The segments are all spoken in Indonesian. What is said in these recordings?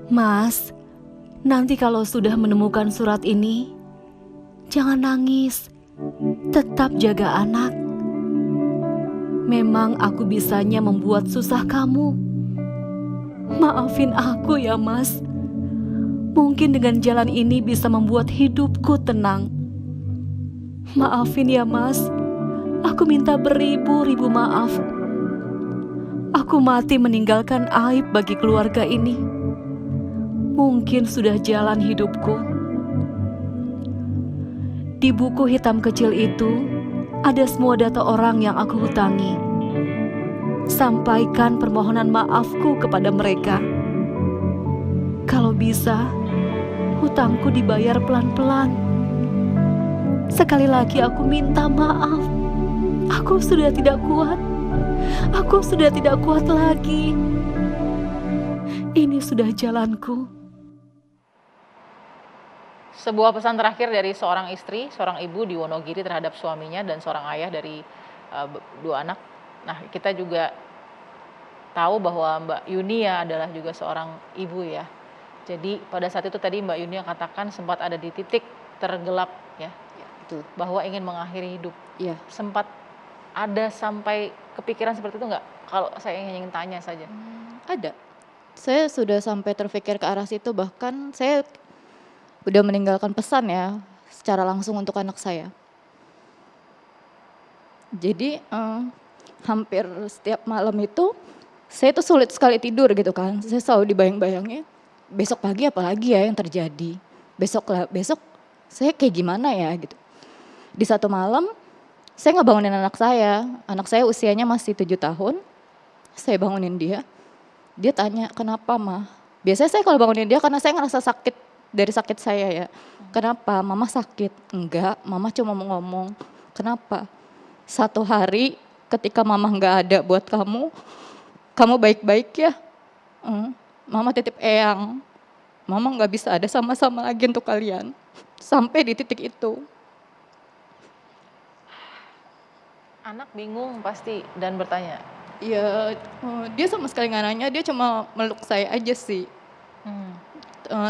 Mas, nanti kalau sudah menemukan surat ini, jangan nangis. Tetap jaga anak. Memang aku bisanya membuat susah kamu. Maafin aku ya, Mas. Mungkin dengan jalan ini bisa membuat hidupku tenang. Maafin ya, Mas. Aku minta beribu-ribu maaf. Aku mati meninggalkan aib bagi keluarga ini. Mungkin sudah jalan hidupku. Di buku hitam kecil itu, ada semua data orang yang aku hutangi. Sampaikan permohonan maafku kepada mereka. Kalau bisa, hutangku dibayar pelan-pelan. Sekali lagi aku minta maaf. Aku sudah tidak kuat. Aku sudah tidak kuat lagi. Ini sudah jalanku. Sebuah pesan terakhir dari seorang istri, seorang ibu di Wonogiri terhadap suaminya dan seorang ayah dari dua anak. Nah, kita juga tahu bahwa Mbak Yunia adalah juga seorang ibu ya. Jadi pada saat itu tadi Mbak Yunia katakan sempat ada di titik tergelap ya, Betul. bahwa ingin mengakhiri hidup. Iya. Sempat ada sampai kepikiran seperti itu nggak? Kalau saya ingin tanya saja. Ada. Saya sudah sampai terpikir ke arah situ, bahkan saya udah meninggalkan pesan ya secara langsung untuk anak saya. Jadi hampir setiap malam itu saya tuh sulit sekali tidur gitu kan. Saya selalu dibayang-bayangnya besok pagi apalagi ya yang terjadi. Besok saya kayak gimana ya gitu. Di satu malam saya nggak bangunin anak saya. Anak saya usianya masih 7 tahun. Saya bangunin dia. Dia tanya, "Kenapa, Ma?" Biasanya saya kalau bangunin dia karena saya ngerasa sakit dari sakit saya ya. "Kenapa? Mama sakit?" "Enggak, Mama cuma mau ngomong." "Kenapa?" "Satu hari ketika Mama nggak ada buat kamu baik-baik ya?" "Mama titip eyang. Mama nggak bisa ada sama-sama lagi untuk kalian." Sampai di titik itu. Anak bingung pasti dan bertanya. Ya, dia sama sekali nggak nanya, dia cuma meluk saya aja sih,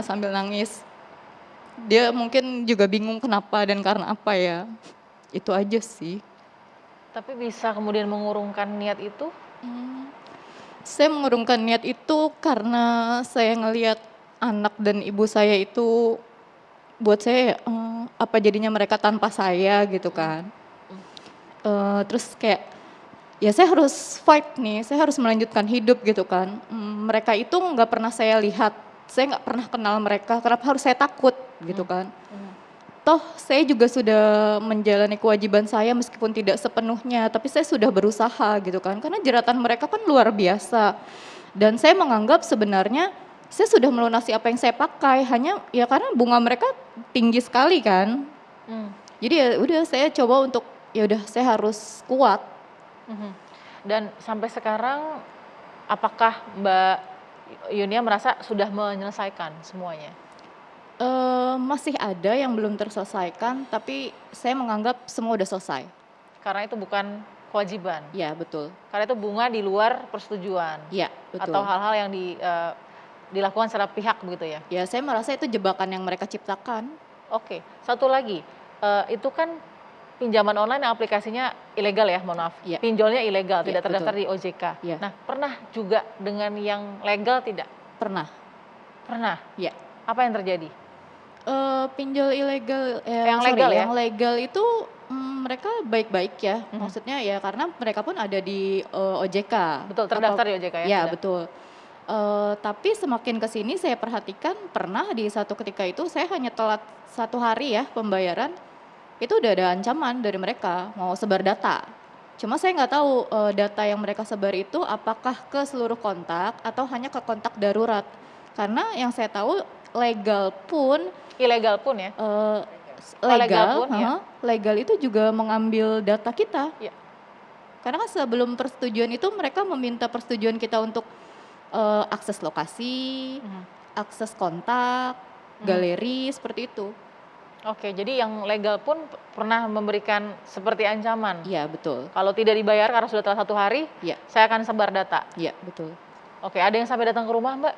sambil nangis. Dia mungkin juga bingung kenapa dan karena apa ya, itu aja sih. Tapi bisa kemudian mengurungkan niat itu? Saya mengurungkan niat itu karena saya ngelihat anak dan ibu saya itu, buat saya apa jadinya mereka tanpa saya gitu kan. Terus kayak, ya saya harus fight nih, saya harus melanjutkan hidup gitu kan. Mereka itu nggak pernah saya lihat, saya nggak pernah kenal mereka, kenapa harus saya takut gitu kan. Toh saya juga sudah menjalani kewajiban saya meskipun tidak sepenuhnya, tapi saya sudah berusaha gitu kan. Karena jeratan mereka kan luar biasa. Dan saya menganggap sebenarnya saya sudah melunasi apa yang saya pakai, hanya ya karena bunga mereka tinggi sekali kan. Jadi ya udah saya coba untuk ya udah saya harus kuat. Dan sampai sekarang apakah Mbak Yunia merasa sudah menyelesaikan semuanya? Masih ada yang belum terselesaikan, tapi saya menganggap semua udah selesai. Karena itu bukan kewajiban. Ya betul. Karena itu bunga di luar persetujuan. Ya betul. Atau hal-hal yang dilakukan secara pihak begitu ya. Ya saya merasa itu jebakan yang mereka ciptakan. Oke, satu lagi, itu kan pinjaman online yang aplikasinya ilegal ya, mohon maaf. Ya. Pinjolnya ilegal, Ya, tidak terdaftar betul. di OJK. Ya. Nah, pernah juga dengan yang legal tidak? Pernah. Pernah. Ya. Apa yang terjadi? Pinjol ilegal, Yang legal ya? yang legal itu mereka baik-baik ya. Maksudnya ya karena mereka pun ada di OJK. Betul, terdaftar di OJK ya? Ya Sudah. betul. Tapi semakin ke sini saya perhatikan pernah di satu ketika itu saya hanya telat 1 hari ya pembayaran, itu udah ada ancaman dari mereka mau sebar data. Cuma saya nggak tahu data yang mereka sebar itu apakah ke seluruh kontak atau hanya ke kontak darurat. Karena yang saya tahu legal pun Ilegal pun ya? legal pun, ya. legal itu juga mengambil data kita. Ya. Karena kan sebelum persetujuan itu mereka meminta persetujuan kita untuk akses lokasi, akses kontak, galeri, seperti itu. Oke, jadi yang legal pun pernah memberikan seperti ancaman. Iya betul. Kalau tidak dibayar karena sudah telah 1 hari, Iya. saya akan sebar data. Iya betul. Oke, ada yang sampai datang ke rumah Mbak?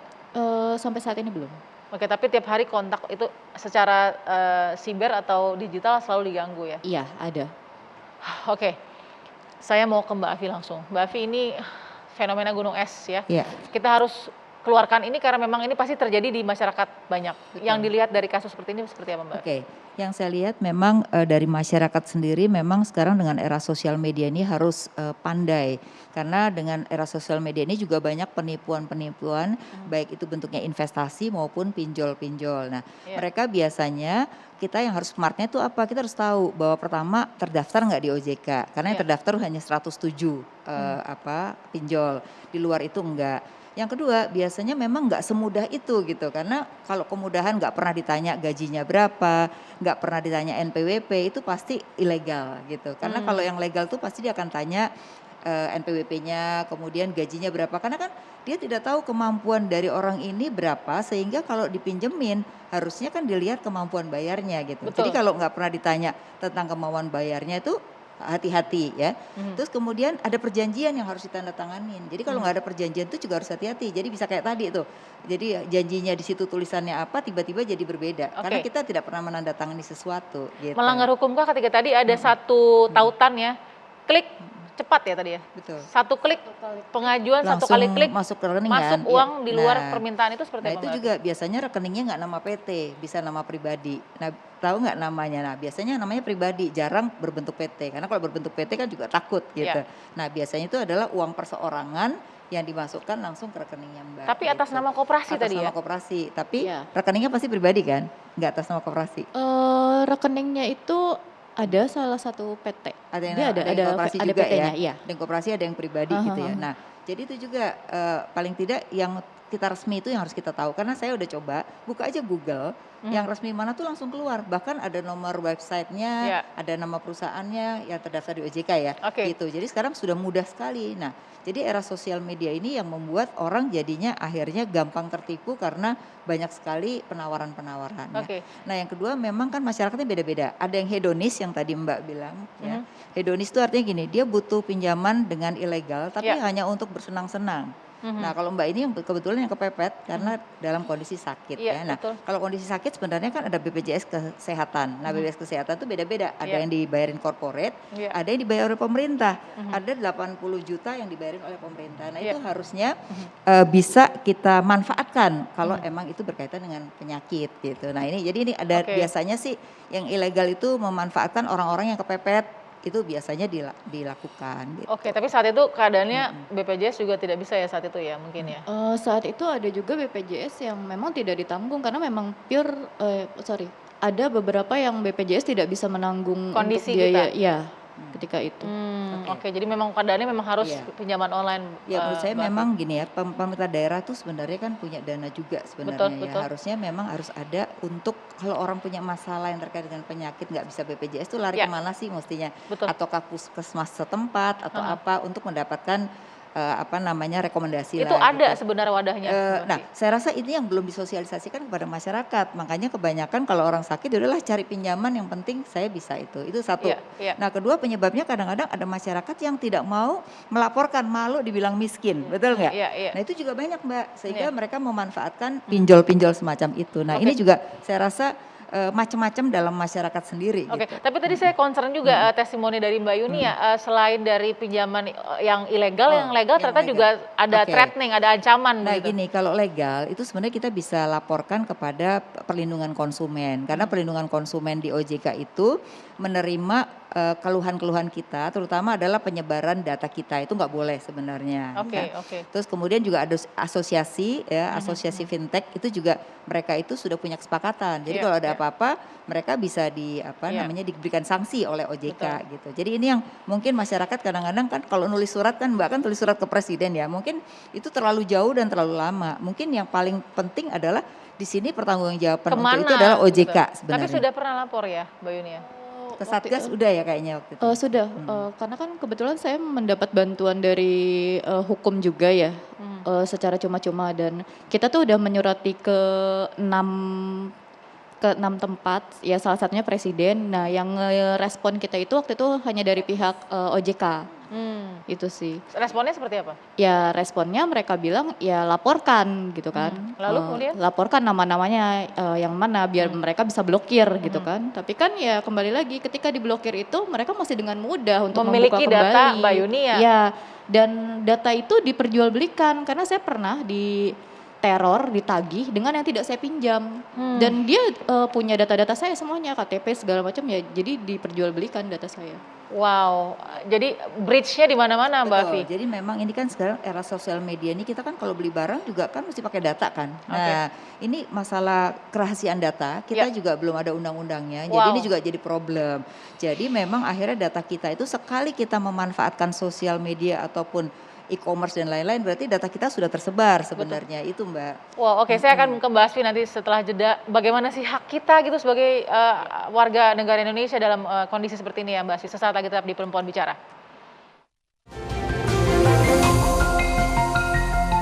Sampai saat ini belum. Oke, tapi tiap hari kontak itu secara siber atau digital selalu diganggu ya? Iya, ada. Oke, saya mau ke Mbak Afi langsung. Mbak Afi, ini fenomena gunung es ya. Iya, Kita harus keluarkan ini karena memang ini pasti terjadi di masyarakat banyak. Betul. Yang dilihat dari kasus seperti ini seperti apa, Mbak? oke. Yang saya lihat memang dari masyarakat sendiri memang sekarang dengan era sosial media ini harus pandai. Karena dengan era sosial media ini juga banyak penipuan-penipuan, baik itu bentuknya investasi maupun pinjol-pinjol. Nah, Iya. mereka biasanya kita yang harus smartnya itu apa? Kita harus tahu bahwa pertama terdaftar nggak di OJK, karena yang Iya. terdaftar hanya 107 pinjol. Di luar itu enggak. Yang kedua, biasanya memang nggak semudah itu gitu, karena kalau kemudahan nggak pernah ditanya gajinya berapa, nggak pernah ditanya NPWP, itu pasti ilegal gitu. Karena kalau yang legal tuh pasti dia akan tanya NPWP-nya, kemudian gajinya berapa, karena kan dia tidak tahu kemampuan dari orang ini berapa, sehingga kalau dipinjemin harusnya kan dilihat kemampuan bayarnya gitu. Betul. Jadi kalau nggak pernah ditanya tentang kemampuan bayarnya itu hati-hati ya. Terus kemudian ada perjanjian yang harus ditandatanganin. Jadi kalau nggak ada perjanjian itu juga harus hati-hati. Jadi bisa kayak tadi tuh. Jadi janjinya di situ tulisannya apa, tiba-tiba jadi berbeda. Karena Oke. kita tidak pernah menandatangani sesuatu. Gitu. Melanggar hukumkah ketika tadi ada satu tautan ya, klik cepat ya tadi ya? Betul. Satu klik pengajuan, satu Langsung kali klik masuk ke rekening masuk kan? uang Iya. di luar Nah, permintaan itu seperti Nah apa, itu Mbak? juga biasanya rekeningnya nggak nama PT, bisa nama pribadi. Nah tahu nggak namanya? Nah biasanya namanya pribadi, jarang berbentuk PT. Karena kalau berbentuk PT kan juga takut gitu. Iya. Nah biasanya itu adalah uang perseorangan yang dimasukkan langsung ke rekeningnya Mbak. Tapi atas gitu. nama koperasi Atas tadi nama ya? koperasi, tapi Iya. rekeningnya pasti pribadi kan? Nggak atas nama koperasi. Rekeningnya itu ada salah satu PT. Ada yang, Dia ada koperasi ada juga PT-nya, ya. iya. Ada yang koperasi, ada yang pribadi Aha, gitu ya. aha. Nah, jadi itu juga paling tidak yang kita resmi itu yang harus kita tahu. Karena saya udah coba buka aja Google, yang resmi mana tuh langsung keluar. Bahkan ada nomor websitenya, Iya. ada nama perusahaannya yang terdaftar di OJK ya. Oke. Gitu. Jadi sekarang sudah mudah sekali. Nah, jadi era sosial media ini yang membuat orang jadinya akhirnya gampang tertipu karena banyak sekali penawaran-penawaran. ya. Oke. Nah yang kedua memang kan masyarakatnya beda-beda. Ada yang hedonis yang tadi Mbak bilang ya. Hedonis itu artinya gini, dia butuh pinjaman dengan ilegal tapi Ya. hanya untuk bersenang-senang. Nah kalau Mbak ini yang kebetulan yang kepepet karena dalam kondisi sakit Iya, ya. Nah betul. kalau kondisi sakit sebenarnya kan ada BPJS Kesehatan. Nah BPJS Kesehatan itu beda-beda. Ada Iya. yang dibayarin corporate, Iya. ada yang dibayar oleh pemerintah. Ada 80 juta yang dibayarin oleh pemerintah. Nah Iya. itu harusnya bisa kita manfaatkan kalau emang itu berkaitan dengan penyakit gitu. Nah ini jadi ini ada Oke. biasanya sih yang ilegal itu memanfaatkan orang-orang yang kepepet itu biasanya dilakukan gitu. Oke, tapi saat itu keadaannya BPJS juga tidak bisa ya saat itu ya mungkin ya? Saat itu ada juga BPJS yang memang tidak ditanggung karena memang pure ada beberapa yang BPJS tidak bisa menanggung Kondisi untuk biaya, kita? ya ketika itu. Oke, jadi memang keadaannya memang harus Iya. pinjaman online. Ya menurut saya Mbak Afi. memang gini ya, pemerintah daerah tuh sebenarnya kan punya dana juga sebenarnya Betul, ya. betul. Harusnya memang harus ada untuk kalau orang punya masalah yang terkait dengan penyakit nggak bisa BPJS tuh lari Ya. kemana sih mestinya? Betul. Ataukah puskesmas setempat atau Aha. apa untuk mendapatkan rekomendasi Itu lah ada gitu. sebenarnya wadahnya. Mbak Nah, Afi. saya rasa ini yang belum disosialisasikan kepada masyarakat. Makanya kebanyakan kalau orang sakit, ya udahlah cari pinjaman yang penting saya bisa itu. Itu satu. Iya, iya. Nah, kedua penyebabnya kadang-kadang ada masyarakat yang tidak mau melaporkan, malu dibilang miskin, betul nggak? Iya, iya. Nah, itu juga banyak Mbak, sehingga Iya. mereka memanfaatkan pinjol-pinjol semacam itu. Nah, Oke. ini juga saya rasa macam-macam dalam masyarakat sendiri. Oke, Gitu. tapi tadi saya concern juga testimoni dari Mbak Yuni ya, selain dari pinjaman yang ilegal, yang legal yang ternyata legal. juga ada Oke. threatening, ada ancaman Nah gitu. gini, kalau legal itu sebenarnya kita bisa laporkan kepada perlindungan konsumen. Karena perlindungan konsumen di OJK itu menerima keluhan-keluhan kita, terutama adalah penyebaran data kita. Itu nggak boleh sebenarnya. Oke, ya. oke. Terus kemudian juga ada asosiasi, ya, asosiasi fintech itu juga mereka itu sudah punya kesepakatan. Jadi Iya, kalau ada iya. apa-apa, mereka bisa Iya. diberikan sanksi oleh OJK Betul. gitu. Jadi ini yang mungkin masyarakat kadang-kadang kan kalau nulis surat kan Mbak kan tulis surat ke presiden ya, mungkin itu terlalu jauh dan terlalu lama. Mungkin yang paling penting adalah di sini pertanggungjawaban untuk Kemana? itu adalah OJK gitu. sebenarnya. Tapi sudah pernah lapor ya, Mbak Yuni ya? Ke Satgas udah ya kayaknya waktu itu. Sudah, karena kan kebetulan saya mendapat bantuan dari hukum juga ya, secara cuma-cuma dan kita tuh udah menyurati ke 6 ke 6 tempat, ya salah satunya presiden. Nah, yang ngerespon kita itu waktu itu hanya dari pihak OJK, itu sih. Responnya seperti apa? Ya responnya mereka bilang ya laporkan gitu kan. Lalu kemudian? Laporkan nama-namanya yang mana biar mereka bisa blokir gitu kan. Tapi kan ya kembali lagi ketika diblokir itu mereka masih dengan mudah untuk Memiliki membuka data kembali. Mbak Yuni ya? Ya, dan data itu diperjualbelikan karena saya pernah di teror, ditagih dengan yang tidak saya pinjam. Dan dia punya data-data saya semuanya, KTP segala macam ya. Jadi diperjualbelikan data saya. Wow, jadi bridge-nya di mana-mana Mbak Afi? Betul, jadi memang ini kan sekarang era sosial media ini kita kan kalau beli barang juga kan mesti pakai data kan. Nah ini masalah kerahasiaan data kita juga belum ada undang-undangnya, jadi ini juga jadi problem. Jadi memang akhirnya data kita itu sekali kita memanfaatkan sosial media ataupun e-commerce dan lain-lain berarti data kita sudah tersebar sebenarnya itu Mbak. Wow, oke, saya akan ke Mbak Asfi nanti setelah jeda. Bagaimana sih hak kita gitu sebagai warga negara Indonesia dalam kondisi seperti ini ya Mbak Asfi. Sesaat lagi tetap di Perempuan Bicara.